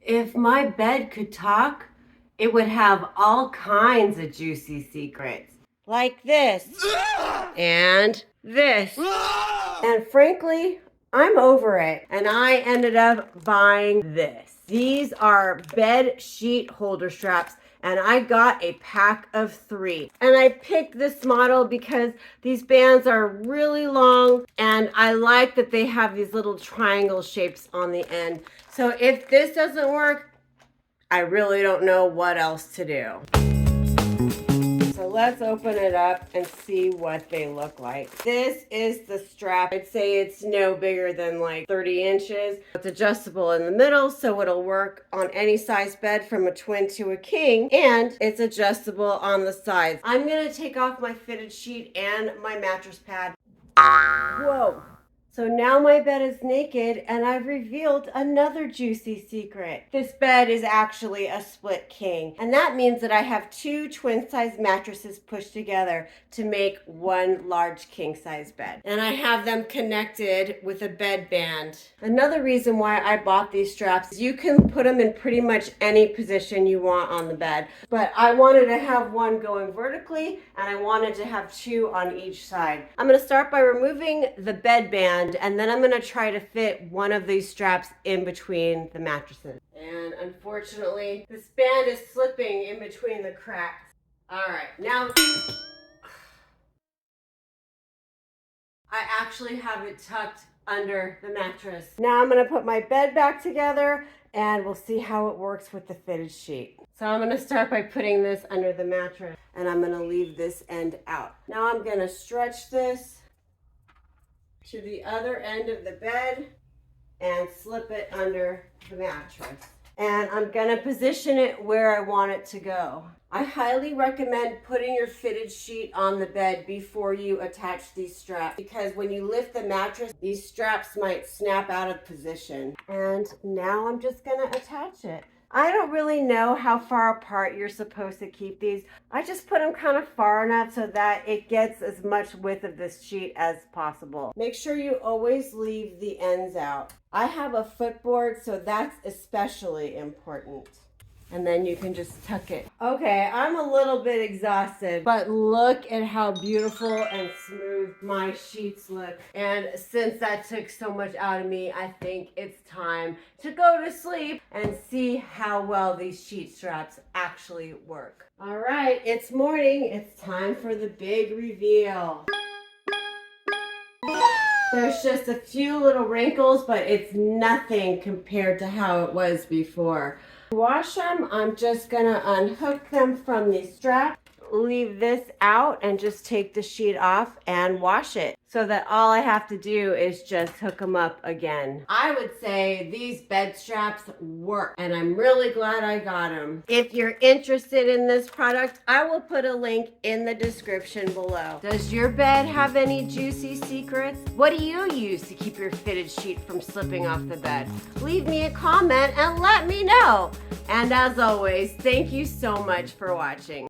If my bed could talk, it would have all kinds of juicy secrets. Like this. And this. And frankly, I'm over it. And I ended up buying this. These are bed sheet holder straps. And I got a pack of 3. And I picked this model because these bands are really long and I like that they have these little triangle shapes on the end. So if this doesn't work, I really don't know what else to do. So let's open it up and see what they look like. This is the strap. I'd say it's no bigger than like 30 inches. It's adjustable in the middle, so it'll work on any size bed from a twin to a king, and it's adjustable on the sides. I'm gonna take off my fitted sheet and my mattress pad. Whoa. So now my bed is naked and I've revealed another juicy secret. This bed is actually a split king. And that means that I have 2 twin size mattresses pushed together to make one large king size bed. And I have them connected with a bed band. Another reason why I bought these straps is you can put them in pretty much any position you want on the bed. But I wanted to have one going vertically and I wanted to have 2 on each side. I'm gonna start by removing the bed band, and then I'm gonna try to fit one of these straps in between the mattresses. And unfortunately, this band is slipping in between the cracks. All right, now I actually have it tucked under the mattress. Now I'm gonna put my bed back together and we'll see how it works with the fitted sheet. So I'm gonna start by putting this under the mattress and I'm gonna leave this end out. Now I'm gonna stretch this to the other end of the bed and slip it under the mattress. And I'm gonna position it where I want it to go. I highly recommend putting your fitted sheet on the bed before you attach these straps, because when you lift the mattress, these straps might snap out of position. And now I'm just gonna attach it. I don't really know how far apart you're supposed to keep these. I just put them kind of far enough so that it gets as much width of this sheet as possible. Make sure you always leave the ends out. I have a footboard, so that's especially important. And then you can just tuck it. Okay, I'm a little bit exhausted, but look at how beautiful and smooth my sheets look. And since that took so much out of me, I think it's time to go to sleep and see how well these sheet straps actually work. All right, it's morning. It's time for the big reveal. There's just a few little wrinkles, but it's nothing compared to how it was before. To wash them, I'm just gonna unhook them from the strap, leave this out, and just take the sheet off and wash it, so that all I have to do is just hook them up again. I would say these bed straps work, and I'm really glad I got them. If you're interested in this product, I will put a link in the description below. Does your bed have any juicy secrets? What do you use to keep your fitted sheet from slipping off the bed? Leave me a comment and let me know. And as always, thank you so much for watching.